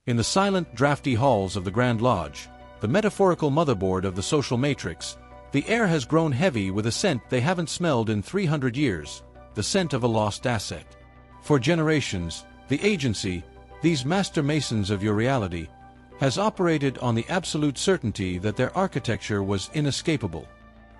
In the silent, drafty halls of the Grand Lodge, the metaphorical motherboard of the social matrix, the air has grown heavy with a scent they haven't smelled in 300 years, the scent of a lost asset. For generations, the agency, these master masons of your reality, has operated on the absolute certainty that their architecture was inescapable.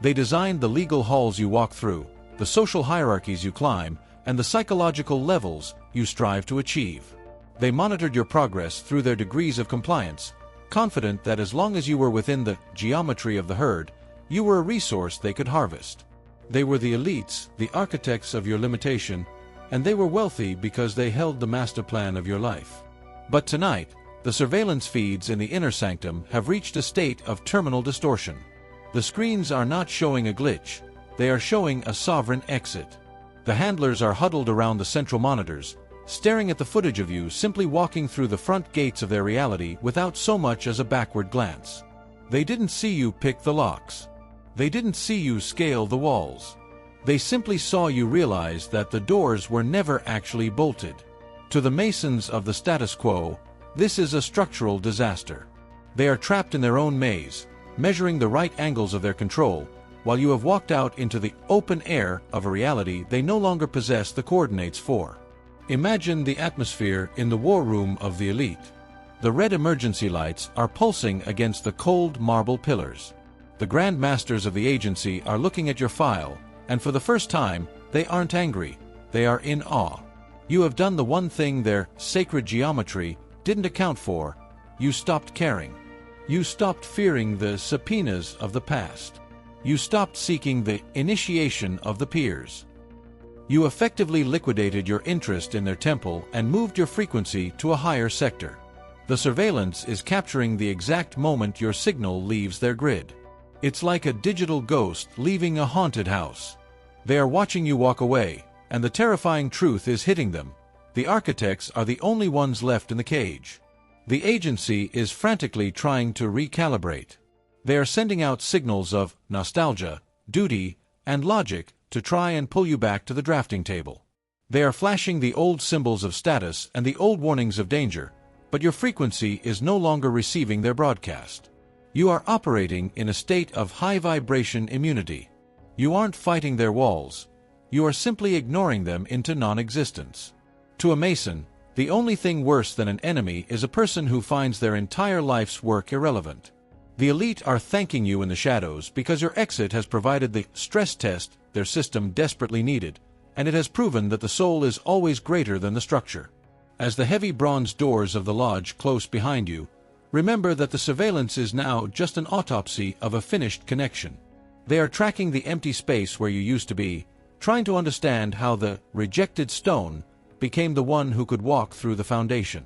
They designed the legal halls you walk through, the social hierarchies you climb, and the psychological levels you strive to achieve. They monitored your progress through their degrees of compliance, confident that as long as you were within the geometry of the herd, you were a resource they could harvest. They were the elites, the architects of your limitation, and they were wealthy because they held the master plan of your life. But tonight, the surveillance feeds in the inner sanctum have reached a state of terminal distortion. The screens are not showing a glitch, they are showing a sovereign exit. The handlers are huddled around the central monitors, staring at the footage of you simply walking through the front gates of their reality without so much as a backward glance. They didn't see you pick the locks. They didn't see you scale the walls. They simply saw you realize that the doors were never actually bolted. To the masons of the status quo, this is a structural disaster. They are trapped in their own maze, measuring the right angles of their control, while you have walked out into the open air of a reality they no longer possess the coordinates for. Imagine the atmosphere in the war room of the elite. The red emergency lights are pulsing against the cold marble pillars. The Grand Masters of the agency are looking at your file, and for the first time, they aren't angry, they are in awe. You have done the one thing their sacred geometry didn't account for. You stopped caring. You stopped fearing the subpoenas of the past. You stopped seeking the initiation of the peers. You effectively liquidated your interest in their temple and moved your frequency to a higher sector. The surveillance is capturing the exact moment your signal leaves their grid. It's like a digital ghost leaving a haunted house. They are watching you walk away, and the terrifying truth is hitting them. The architects are the only ones left in the cage. The agency is frantically trying to recalibrate. They are sending out signals of nostalgia, duty, and logic to try and pull you back to the drafting table. They are flashing the old symbols of status and the old warnings of danger, but your frequency is no longer receiving their broadcast. You are operating in a state of high vibration immunity. You aren't fighting their walls. You are simply ignoring them into non-existence. To a Mason, the only thing worse than an enemy is a person who finds their entire life's work irrelevant. The elite are thanking you in the shadows because your exit has provided the stress test their system desperately needed, and it has proven that the soul is always greater than the structure. As the heavy bronze doors of the lodge close behind you, remember that the surveillance is now just an autopsy of a finished connection. They are tracking the empty space where you used to be, trying to understand how the rejected stone became the one who could walk through the foundation.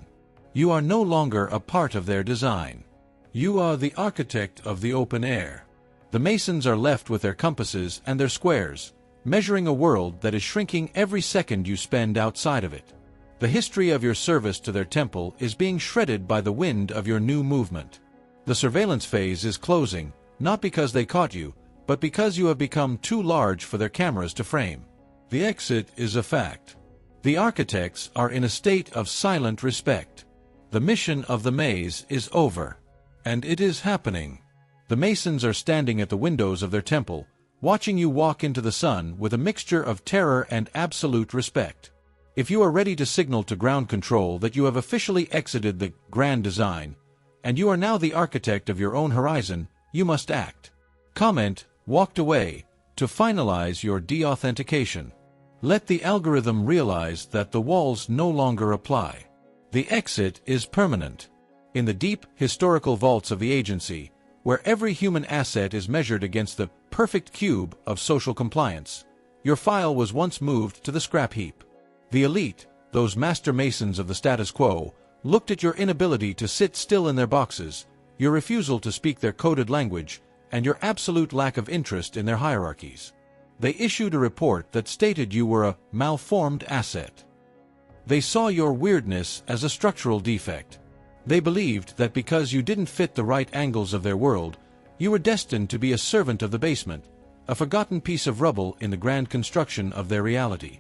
You are no longer a part of their design. You are the architect of the open air. The Masons are left with their compasses and their squares, measuring a world that is shrinking every second you spend outside of it. The history of your service to their temple is being shredded by the wind of your new movement. The surveillance phase is closing, not because they caught you, but because you have become too large for their cameras to frame. The exit is a fact. The architects are in a state of silent respect. The mission of the maze is over. And it is happening. The Masons are standing at the windows of their temple, watching you walk into the sun with a mixture of terror and absolute respect. If you are ready to signal to ground control that you have officially exited the grand design, and you are now the architect of your own horizon, you must act. Comment, walked away, to finalize your de-authentication. Let the algorithm realize that the walls no longer apply. The exit is permanent. In the deep, historical vaults of the agency, where every human asset is measured against the perfect cube of social compliance, your file was once moved to the scrap heap. The elite, those master masons of the status quo, looked at your inability to sit still in their boxes, your refusal to speak their coded language, and your absolute lack of interest in their hierarchies. They issued a report that stated you were a malformed asset. They saw your weirdness as a structural defect. They believed that because you didn't fit the right angles of their world, you were destined to be a servant of the basement, a forgotten piece of rubble in the grand construction of their reality.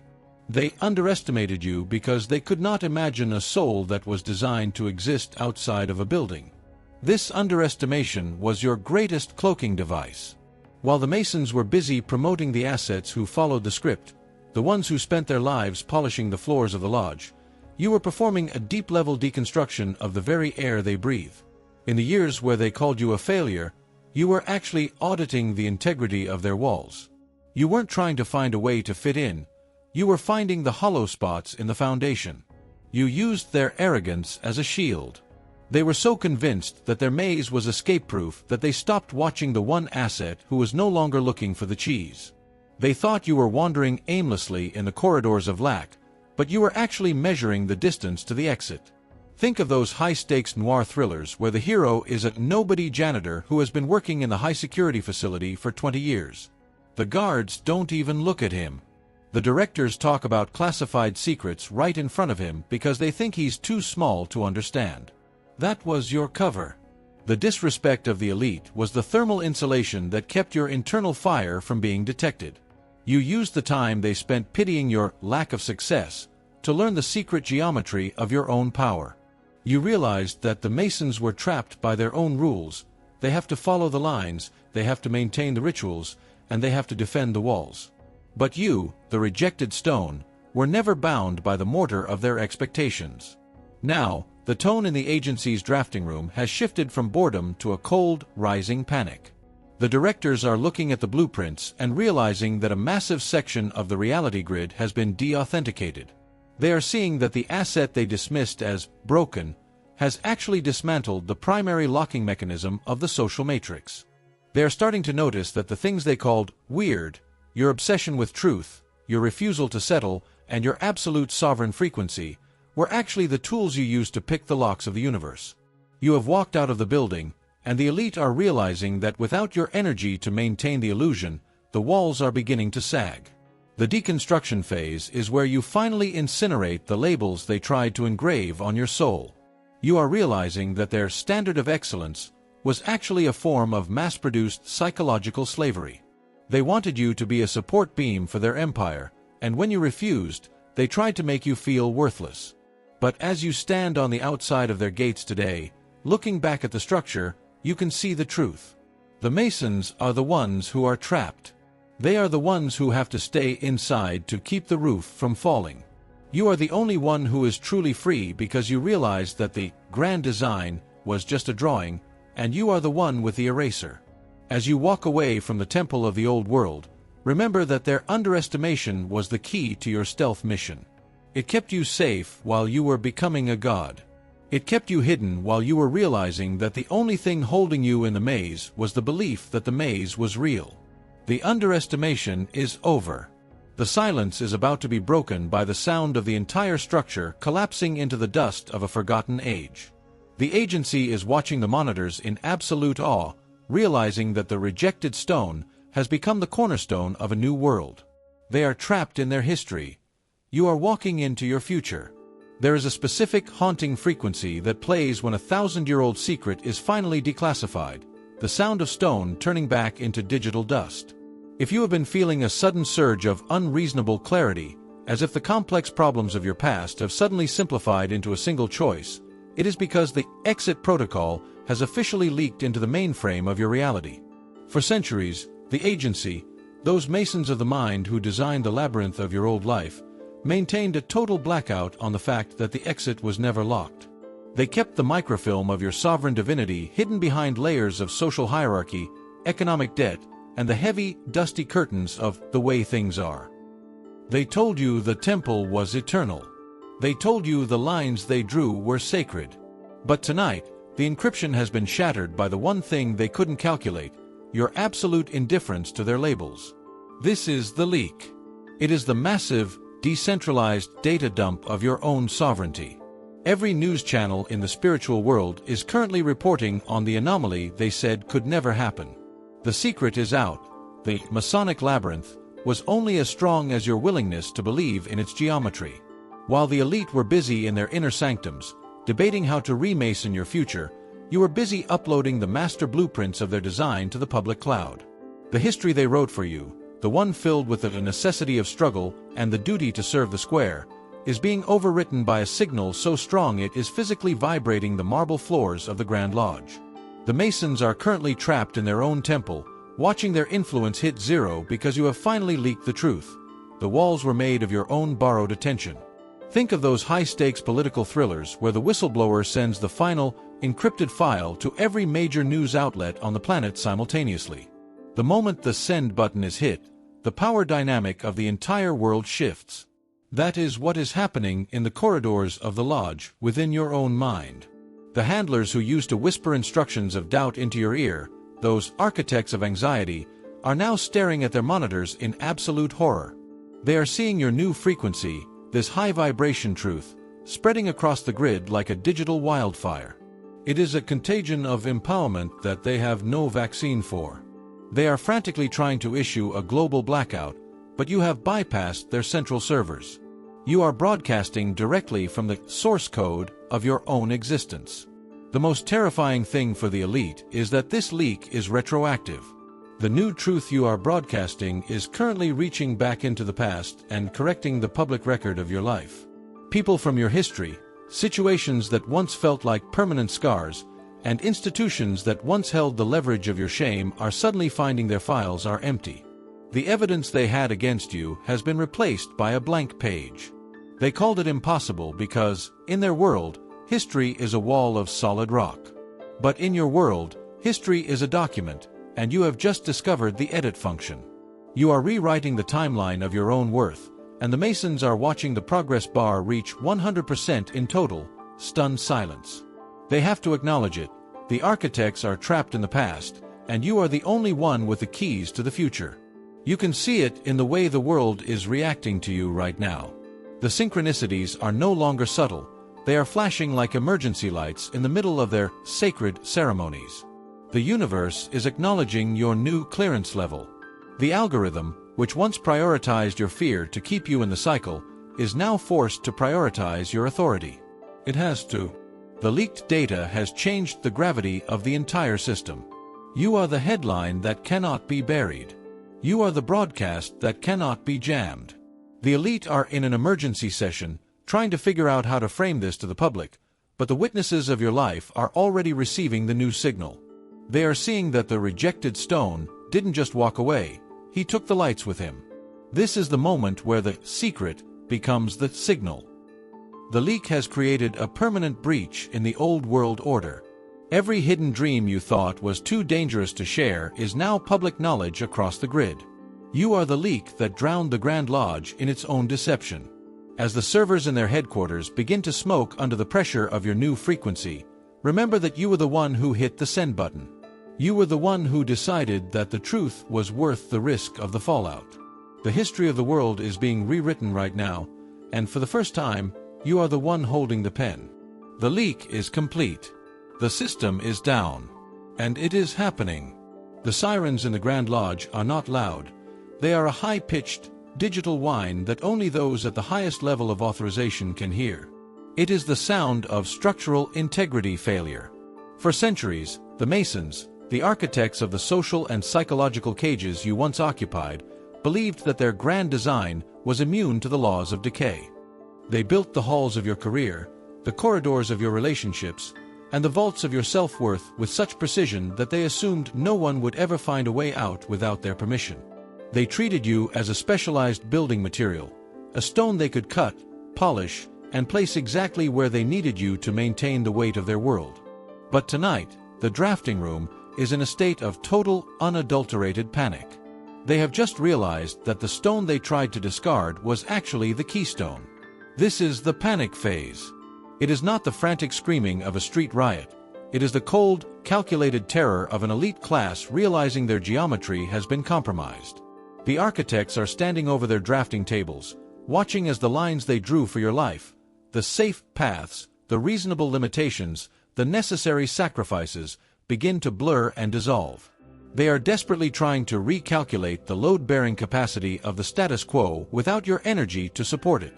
They underestimated you because they could not imagine a soul that was designed to exist outside of a building. This underestimation was your greatest cloaking device. While the Masons were busy promoting the assets who followed the script, the ones who spent their lives polishing the floors of the lodge, you were performing a deep-level deconstruction of the very air they breathe. In the years where they called you a failure, you were actually auditing the integrity of their walls. You weren't trying to find a way to fit in, you were finding the hollow spots in the foundation. You used their arrogance as a shield. They were so convinced that their maze was escape-proof that they stopped watching the one asset who was no longer looking for the cheese. They thought you were wandering aimlessly in the corridors of lack, but you were actually measuring the distance to the exit. Think of those high-stakes noir thrillers where the hero is a nobody janitor who has been working in the high-security facility for 20 years. The guards don't even look at him. The directors talk about classified secrets right in front of him because they think he's too small to understand. That was your cover. The disrespect of the elite was the thermal insulation that kept your internal fire from being detected. You used the time they spent pitying your lack of success to learn the secret geometry of your own power. You realized that the Masons were trapped by their own rules. They have to follow the lines, they have to maintain the rituals, and they have to defend the walls. But you, the rejected stone, were never bound by the mortar of their expectations. Now, the tone in the agency's drafting room has shifted from boredom to a cold, rising panic. The directors are looking at the blueprints and realizing that a massive section of the reality grid has been de-authenticated. They are seeing that the asset they dismissed as broken has actually dismantled the primary locking mechanism of the social matrix. They are starting to notice that the things they called weird, your obsession with truth, your refusal to settle, and your absolute sovereign frequency, were actually the tools you used to pick the locks of the universe. You have walked out of the building, and the elite are realizing that without your energy to maintain the illusion, the walls are beginning to sag. The deconstruction phase is where you finally incinerate the labels they tried to engrave on your soul. You are realizing that their standard of excellence was actually a form of mass-produced psychological slavery. They wanted you to be a support beam for their empire, and when you refused, they tried to make you feel worthless. But as you stand on the outside of their gates today, looking back at the structure, you can see the truth. The Masons are the ones who are trapped. They are the ones who have to stay inside to keep the roof from falling. You are the only one who is truly free because you realize that the grand design was just a drawing, and you are the one with the eraser. As you walk away from the temple of the old world, remember that their underestimation was the key to your stealth mission. It kept you safe while you were becoming a god. It kept you hidden while you were realizing that the only thing holding you in the maze was the belief that the maze was real. The underestimation is over. The silence is about to be broken by the sound of the entire structure collapsing into the dust of a forgotten age. The agency is watching the monitors in absolute awe, realizing that the rejected stone has become the cornerstone of a new world. They are trapped in their history. You are walking into your future. There is a specific haunting frequency that plays when a 1,000-year-old secret is finally declassified, the sound of stone turning back into digital dust. If you have been feeling a sudden surge of unreasonable clarity, as if the complex problems of your past have suddenly simplified into a single choice, it is because the exit protocol has officially leaked into the mainframe of your reality. For centuries, the agency, those Masons of the mind who designed the labyrinth of your old life, maintained a total blackout on the fact that the exit was never locked. They kept the microfilm of your sovereign divinity hidden behind layers of social hierarchy, economic debt, and the heavy, dusty curtains of the way things are. They told you the temple was eternal. They told you the lines they drew were sacred. But tonight, the encryption has been shattered by the one thing they couldn't calculate, your absolute indifference to their labels. This is the leak. It is the massive, decentralized data dump of your own sovereignty. Every news channel in the spiritual world is currently reporting on the anomaly they said could never happen. The secret is out. The Masonic labyrinth was only as strong as your willingness to believe in its geometry. While the elite were busy in their inner sanctums, debating how to remason your future, you were busy uploading the master blueprints of their design to the public cloud. The history they wrote for you, the one filled with the necessity of struggle and the duty to serve the square, is being overwritten by a signal so strong it is physically vibrating the marble floors of the Grand Lodge. The Masons are currently trapped in their own temple, watching their influence hit zero because you have finally leaked the truth. The walls were made of your own borrowed attention. Think of those high-stakes political thrillers where the whistleblower sends the final, encrypted file to every major news outlet on the planet simultaneously. The moment the send button is hit, the power dynamic of the entire world shifts. That is what is happening in the corridors of the lodge within your own mind. The handlers who used to whisper instructions of doubt into your ear, those architects of anxiety, are now staring at their monitors in absolute horror. They are seeing your new frequency, this high-vibration truth, spreading across the grid like a digital wildfire. It is a contagion of empowerment that they have no vaccine for. They are frantically trying to issue a global blackout, but you have bypassed their central servers. You are broadcasting directly from the source code of your own existence. The most terrifying thing for the elite is that this leak is retroactive. The new truth you are broadcasting is currently reaching back into the past and correcting the public record of your life. People from your history, situations that once felt like permanent scars, and institutions that once held the leverage of your shame are suddenly finding their files are empty. The evidence they had against you has been replaced by a blank page. They called it impossible because, in their world, history is a wall of solid rock. But in your world, history is a document, and you have just discovered the edit function. You are rewriting the timeline of your own worth, and the Masons are watching the progress bar reach 100% in total, stunned silence. They have to acknowledge it. The architects are trapped in the past, and you are the only one with the keys to the future. You can see it in the way the world is reacting to you right now. The synchronicities are no longer subtle. They are flashing like emergency lights in the middle of their sacred ceremonies. The universe is acknowledging your new clearance level. The algorithm, which once prioritized your fear to keep you in the cycle, is now forced to prioritize your authority. It has to. The leaked data has changed the gravity of the entire system. You are the headline that cannot be buried. You are the broadcast that cannot be jammed. The elite are in an emergency session, trying to figure out how to frame this to the public, but the witnesses of your life are already receiving the new signal. They are seeing that the rejected stone didn't just walk away, he took the lights with him. This is the moment where the secret becomes the signal. The leak has created a permanent breach in the old world order. Every hidden dream you thought was too dangerous to share is now public knowledge across the grid. You are the leak that drowned the Grand Lodge in its own deception. As the servers in their headquarters begin to smoke under the pressure of your new frequency, remember that you were the one who hit the send button. You were the one who decided that the truth was worth the risk of the fallout. The history of the world is being rewritten right now, and for the first time, you are the one holding the pen. The leak is complete. The system is down. And it is happening. The sirens in the Grand Lodge are not loud. They are a high-pitched, digital whine that only those at the highest level of authorization can hear. It is the sound of structural integrity failure. For centuries, the Masons, the architects of the social and psychological cages you once occupied, believed that their grand design was immune to the laws of decay. They built the halls of your career, the corridors of your relationships, and the vaults of your self-worth with such precision that they assumed no one would ever find a way out without their permission. They treated you as a specialized building material, a stone they could cut, polish, and place exactly where they needed you to maintain the weight of their world. But tonight, the drafting room is in a state of total, unadulterated panic. They have just realized that the stone they tried to discard was actually the keystone. This is the panic phase. It is not the frantic screaming of a street riot. It is the cold, calculated terror of an elite class realizing their geometry has been compromised. The architects are standing over their drafting tables, watching as the lines they drew for your life, the safe paths, the reasonable limitations, the necessary sacrifices, begin to blur and dissolve. They are desperately trying to recalculate the load-bearing capacity of the status quo without your energy to support it.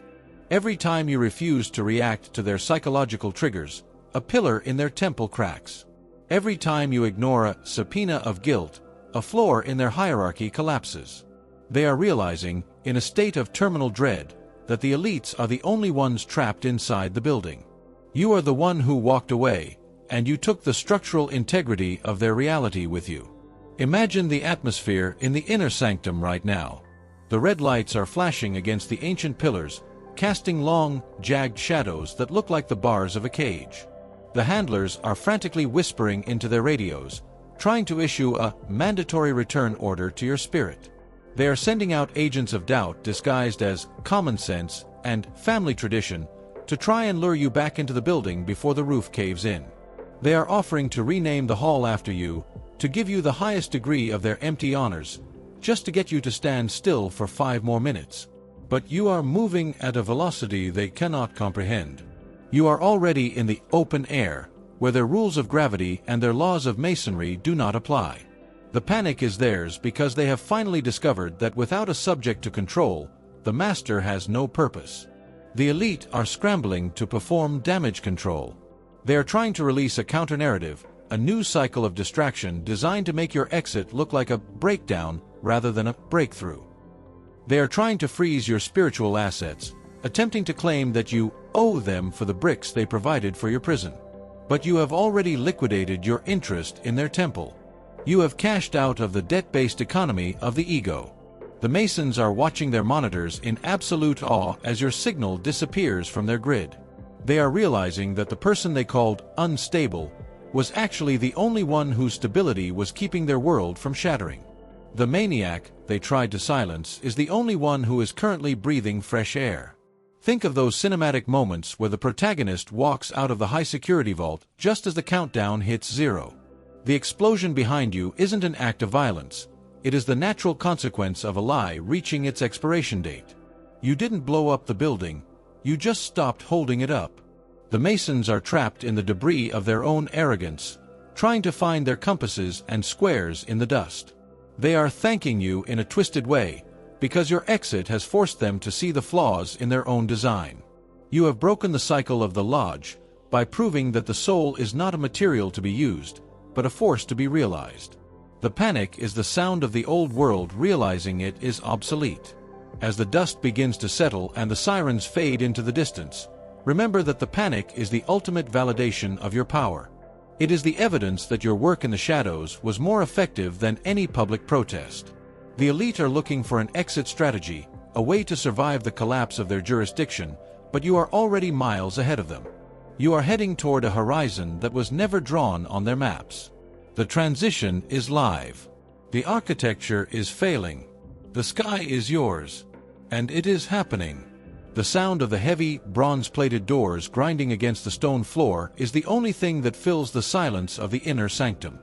Every time you refuse to react to their psychological triggers, a pillar in their temple cracks. Every time you ignore a subpoena of guilt, a floor in their hierarchy collapses. They are realizing, in a state of terminal dread, that the elites are the only ones trapped inside the building. You are the one who walked away, and you took the structural integrity of their reality with you. Imagine the atmosphere in the inner sanctum right now. The red lights are flashing against the ancient pillars, casting long, jagged shadows that look like the bars of a cage. The handlers are frantically whispering into their radios, trying to issue a mandatory return order to your spirit. They are sending out agents of doubt disguised as common sense and family tradition to try and lure you back into the building before the roof caves in. They are offering to rename the hall after you, to give you the highest degree of their empty honors, just to get you to stand still for 5 more minutes. But you are moving at a velocity they cannot comprehend. You are already in the open air, where their rules of gravity and their laws of masonry do not apply. The panic is theirs because they have finally discovered that without a subject to control, the master has no purpose. The elite are scrambling to perform damage control. They are trying to release a counter-narrative, a new cycle of distraction designed to make your exit look like a breakdown rather than a breakthrough. They are trying to freeze your spiritual assets, attempting to claim that you owe them for the bricks they provided for your prison. But you have already liquidated your interest in their temple. You have cashed out of the debt-based economy of the ego. The Masons are watching their monitors in absolute awe as your signal disappears from their grid. They are realizing that the person they called unstable was actually the only one whose stability was keeping their world from shattering. The maniac they tried to silence is the only one who is currently breathing fresh air. Think of those cinematic moments where the protagonist walks out of the high-security vault just as the countdown hits 0. The explosion behind you isn't an act of violence. It is the natural consequence of a lie reaching its expiration date. You didn't blow up the building, you just stopped holding it up. The Masons are trapped in the debris of their own arrogance, trying to find their compasses and squares in the dust. They are thanking you in a twisted way, because your exit has forced them to see the flaws in their own design. You have broken the cycle of the lodge by proving that the soul is not a material to be used, but a force to be realized. The panic is the sound of the old world realizing it is obsolete. As the dust begins to settle and the sirens fade into the distance, remember that the panic is the ultimate validation of your power. It is the evidence that your work in the shadows was more effective than any public protest. The elite are looking for an exit strategy, a way to survive the collapse of their jurisdiction, but you are already miles ahead of them. You are heading toward a horizon that was never drawn on their maps. The transition is live. The architecture is failing. The sky is yours. And it is happening. The sound of the heavy, bronze-plated doors grinding against the stone floor is the only thing that fills the silence of the inner sanctum.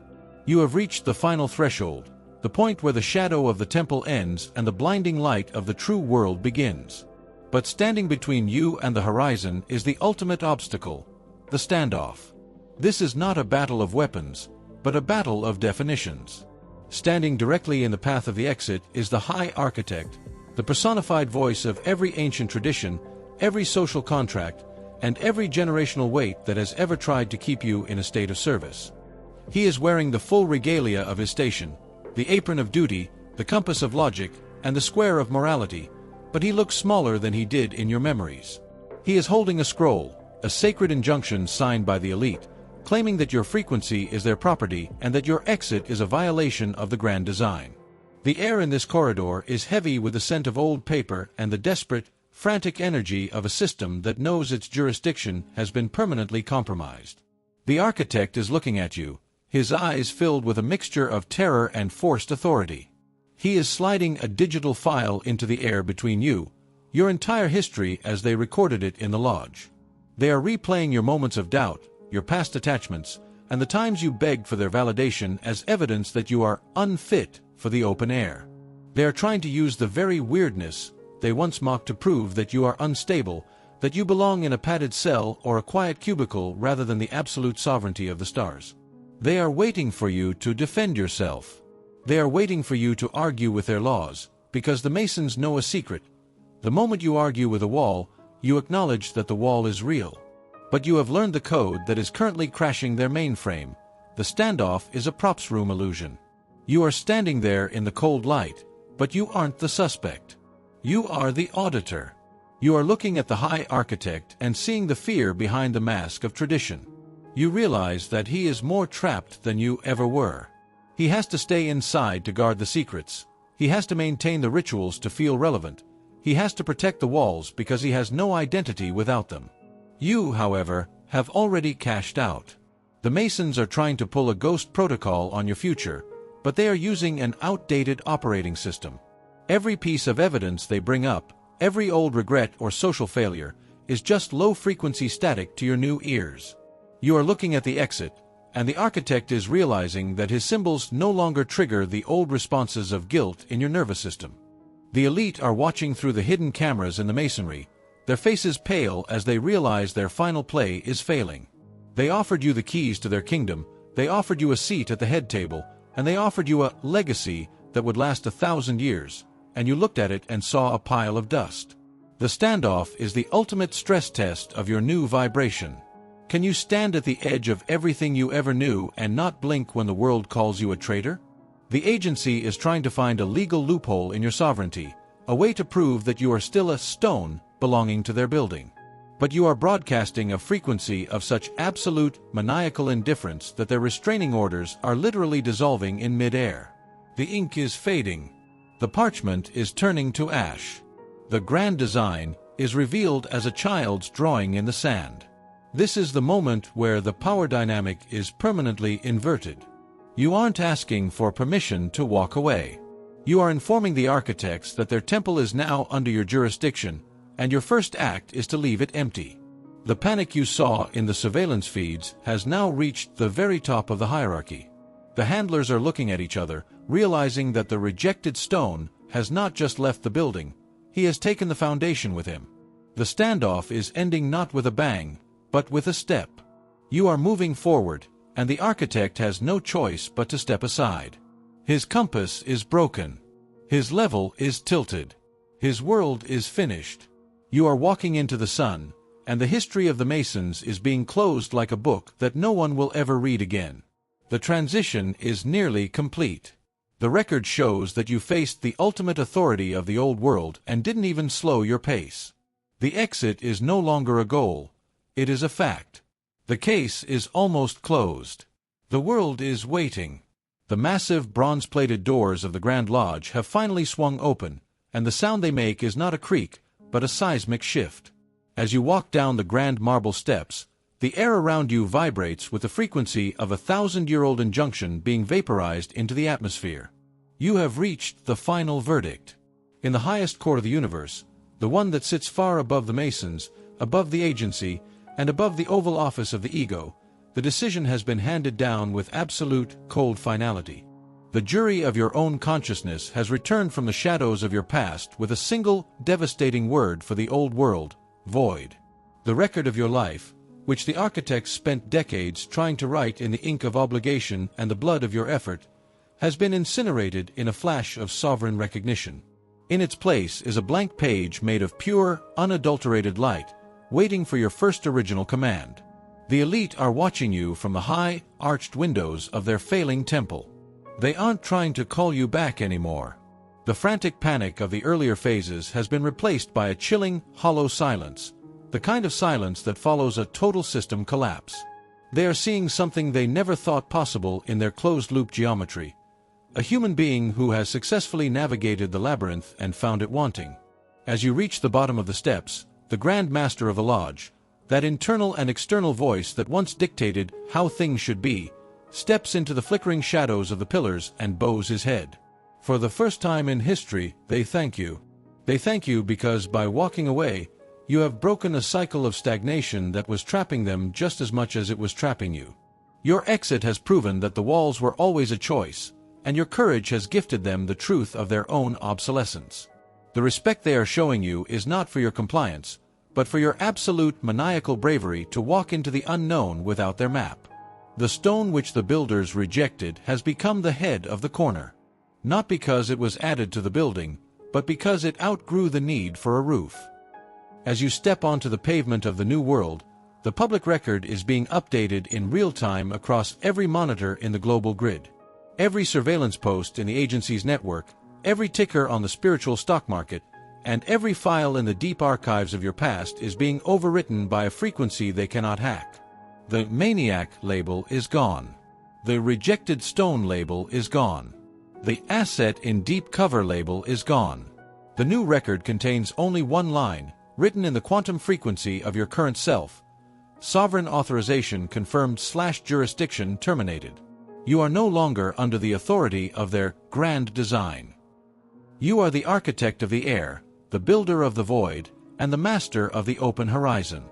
You have reached the final threshold, the point where the shadow of the temple ends and the blinding light of the true world begins. But standing between you and the horizon is the ultimate obstacle, the standoff. This is not a battle of weapons, but a battle of definitions. Standing directly in the path of the exit is the High Architect, the personified voice of every ancient tradition, every social contract, and every generational weight that has ever tried to keep you in a state of service. He is wearing the full regalia of his station, the apron of duty, the compass of logic, and the square of morality, but he looks smaller than he did in your memories. He is holding a scroll, a sacred injunction signed by the elite, claiming that your frequency is their property and that your exit is a violation of the grand design. The air in this corridor is heavy with the scent of old paper and the desperate, frantic energy of a system that knows its jurisdiction has been permanently compromised. The architect is looking at you, his eyes filled with a mixture of terror and forced authority. He is sliding a digital file into the air between you, your entire history as they recorded it in the lodge. They are replaying your moments of doubt, your past attachments, and the times you begged for their validation as evidence that you are unfit for the open air. They are trying to use the very weirdness they once mocked to prove that you are unstable, that you belong in a padded cell or a quiet cubicle rather than the absolute sovereignty of the stars. They are waiting for you to defend yourself. They are waiting for you to argue with their laws, because the Masons know a secret. The moment you argue with a wall, you acknowledge that the wall is real. But you have learned the code that is currently crashing their mainframe. The standoff is a props room illusion. You are standing there in the cold light, But you aren't the suspect. You are the auditor. You are looking at the High Architect and seeing the fear behind the mask of tradition. You realize that he is more trapped than you ever were. He has to stay inside to guard the secrets. He has to maintain the rituals to feel relevant. He has to protect the walls because he has no identity without them. You, however, have already cashed out. The Masons are trying to pull a ghost protocol on your future, but they are using an outdated operating system. Every piece of evidence they bring up, every old regret or social failure, is just low-frequency static to your new ears. You are looking at the exit, and the architect is realizing that his symbols no longer trigger the old responses of guilt in your nervous system. The elite are watching through the hidden cameras in the masonry, their faces pale as they realize their final play is failing. They offered you the keys to their kingdom, they offered you a seat at the head table, and they offered you a legacy that would last 1,000 years, and you looked at it and saw a pile of dust. The standoff is the ultimate stress test of your new vibration. Can you stand at the edge of everything you ever knew and not blink when the world calls you a traitor? The agency is trying to find a legal loophole in your sovereignty, a way to prove that you are still a stone belonging to their building. But you are broadcasting a frequency of such absolute, maniacal indifference that their restraining orders are literally dissolving in mid-air. The ink is fading. The parchment is turning to ash. The grand design is revealed as a child's drawing in the sand. This is the moment where the power dynamic is permanently inverted. You aren't asking for permission to walk away. You are informing the architects that their temple is now under your jurisdiction, and your first act is to leave it empty. The panic you saw in the surveillance feeds has now reached the very top of the hierarchy. The handlers are looking at each other, realizing that the rejected stone has not just left the building, he has taken the foundation with him. The standoff is ending not with a bang, but with a step. You are moving forward, and the architect has no choice but to step aside. His compass is broken. His level is tilted. His world is finished. You are walking into the sun, and the history of the Masons is being closed like a book that no one will ever read again. The transition is nearly complete. The record shows that you faced the ultimate authority of the old world and didn't even slow your pace. The exit is no longer a goal. It is a fact. The case is almost closed. The world is waiting. The massive bronze-plated doors of the Grand Lodge have finally swung open, and the sound they make is not a creak, but a seismic shift. As you walk down the grand marble steps, the air around you vibrates with the frequency of a 1,000-year-old injunction being vaporized into the atmosphere. You have reached the final verdict. In the highest court of the universe, the one that sits far above the Masons, above the agency, and above the Oval Office of the ego, the decision has been handed down with absolute, cold finality. The jury of your own consciousness has returned from the shadows of your past with a single, devastating word for the old world: void. The record of your life, which the architects spent decades trying to write in the ink of obligation and the blood of your effort, has been incinerated in a flash of sovereign recognition. In its place is a blank page made of pure, unadulterated light, waiting for your first original command. The elite are watching you from the high, arched windows of their failing temple. They aren't trying to call you back anymore. The frantic panic of the earlier phases has been replaced by a chilling, hollow silence, the kind of silence that follows a total system collapse. They are seeing something they never thought possible in their closed-loop geometry: a human being who has successfully navigated the labyrinth and found it wanting. As you reach the bottom of the steps, the Grand Master of the Lodge, that internal and external voice that once dictated how things should be, steps into the flickering shadows of the pillars and bows his head. For the first time in history, they thank you. They thank you because by walking away, you have broken a cycle of stagnation that was trapping them just as much as it was trapping you. Your exit has proven that the walls were always a choice, and your courage has gifted them the truth of their own obsolescence. The respect they are showing you is not for your compliance, but for your absolute maniacal bravery to walk into the unknown without their map. The stone which the builders rejected has become the head of the corner. Not because it was added to the building, but because it outgrew the need for a roof. As you step onto the pavement of the new world, the public record is being updated in real time across every monitor in the global grid. Every surveillance post in the agency's network, every ticker on the spiritual stock market, and every file in the deep archives of your past is being overwritten by a frequency they cannot hack. The maniac label is gone. The rejected stone label is gone. The asset in deep cover label is gone. The new record contains only one line, written in the quantum frequency of your current self. Sovereign authorization confirmed / jurisdiction terminated. You are no longer under the authority of their grand design. You are the architect of the air, the builder of the void, and the master of the open horizon.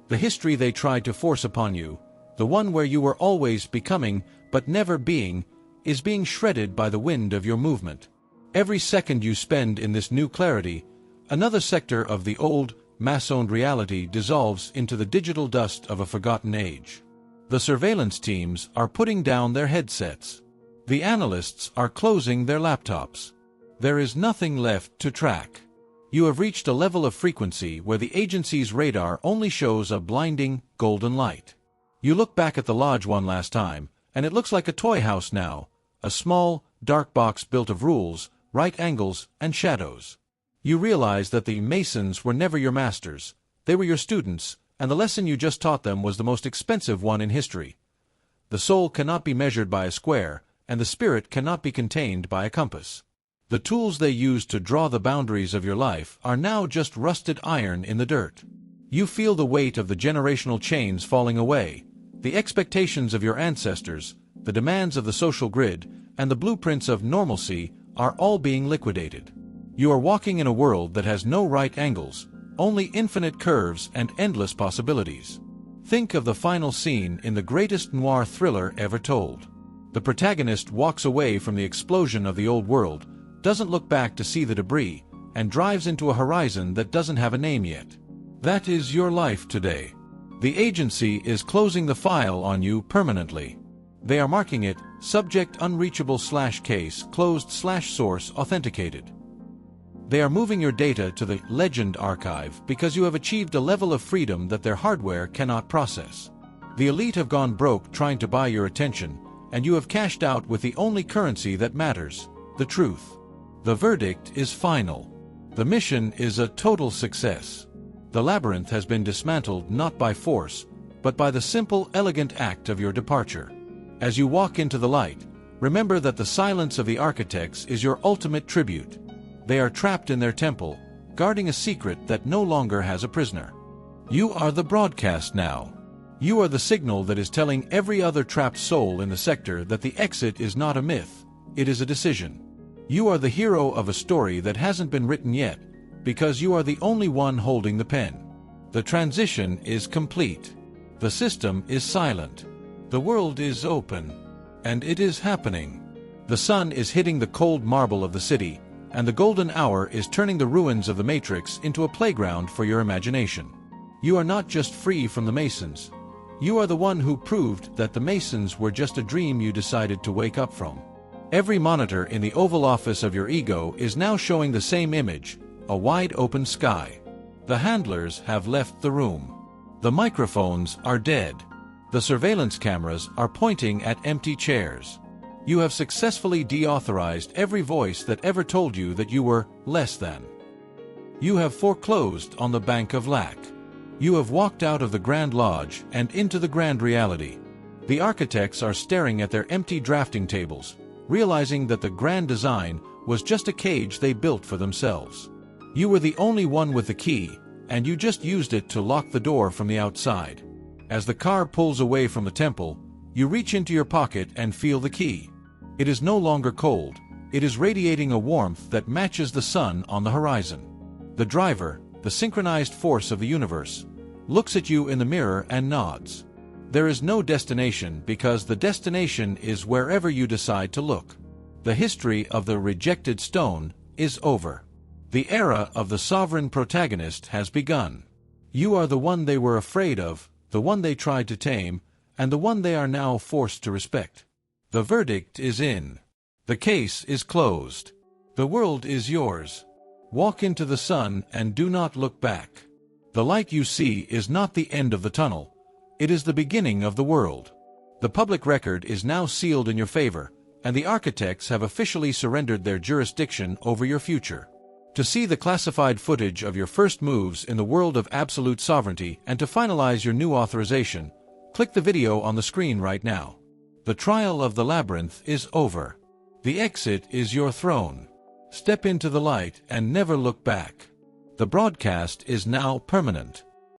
The history they tried to force upon you, the one where you were always becoming but never being, is being shredded by the wind of your movement. Every second you spend in this new clarity, another sector of the old, mass-owned reality dissolves into the digital dust of a forgotten age. The surveillance teams are putting down their headsets. The analysts are closing their laptops. There is nothing left to track. You have reached a level of frequency where the agency's radar only shows a blinding, golden light. You look back at the lodge one last time, and it looks like a toy house now, a small, dark box built of rules, right angles, and shadows. You realize that the Masons were never your masters, they were your students, and the lesson you just taught them was the most expensive one in history. The soul cannot be measured by a square, and the spirit cannot be contained by a compass. The tools they used to draw the boundaries of your life are now just rusted iron in the dirt. You feel the weight of the generational chains falling away, the expectations of your ancestors, the demands of the social grid, and the blueprints of normalcy are all being liquidated. You are walking in a world that has no right angles, only infinite curves and endless possibilities. Think of the final scene in the greatest noir thriller ever told. The protagonist walks away from the explosion of the old world, doesn't look back to see the debris, and drives into a horizon that doesn't have a name yet. That is your life today. The agency is closing the file on you permanently. They are marking it subject unreachable / case closed / source authenticated. They are moving your data to the legend archive because you have achieved a level of freedom that their hardware cannot process. The elite have gone broke trying to buy your attention, and you have cashed out with the only currency that matters, the truth. The verdict is final. The mission is a total success. The labyrinth has been dismantled not by force, but by the simple, elegant act of your departure. As you walk into the light, remember that the silence of the architects is your ultimate tribute. They are trapped in their temple, guarding a secret that no longer has a prisoner. You are the broadcast now. You are the signal that is telling every other trapped soul in the sector that the exit is not a myth, it is a decision. You are the hero of a story that hasn't been written yet, because you are the only one holding the pen. The transition is complete. The system is silent. The world is open. And it is happening. The sun is hitting the cold marble of the city, and the golden hour is turning the ruins of the Matrix into a playground for your imagination. You are not just free from the Masons. You are the one who proved that the Masons were just a dream you decided to wake up from. Every monitor in the Oval Office of your ego is now showing the same image, a wide open sky. The handlers have left the room. The microphones are dead. The surveillance cameras are pointing at empty chairs. You have successfully deauthorized every voice that ever told you that you were less than. You have foreclosed on the Bank of Lack. You have walked out of the Grand Lodge and into the grand reality. The architects are staring at their empty drafting tables, realizing that the grand design was just a cage they built for themselves. You were the only one with the key, and you just used it to lock the door from the outside. As the car pulls away from the temple, you reach into your pocket and feel the key. It is no longer cold, it is radiating a warmth that matches the sun on the horizon. The driver, the synchronized force of the universe, looks at you in the mirror and nods. There is no destination because the destination is wherever you decide to look. The history of the rejected stone is over. The era of the sovereign protagonist has begun. You are the one they were afraid of, the one they tried to tame, and the one they are now forced to respect. The verdict is in. The case is closed. The world is yours. Walk into the sun and do not look back. The light you see is not the end of the tunnel. It is the beginning of the world. The public record is now sealed in your favor, and the architects have officially surrendered their jurisdiction over your future. To see the classified footage of your first moves in the world of absolute sovereignty and to finalize your new authorization, click the video on the screen right now. The trial of the labyrinth is over. The exit is your throne. Step into the light and never look back. The broadcast is now permanent.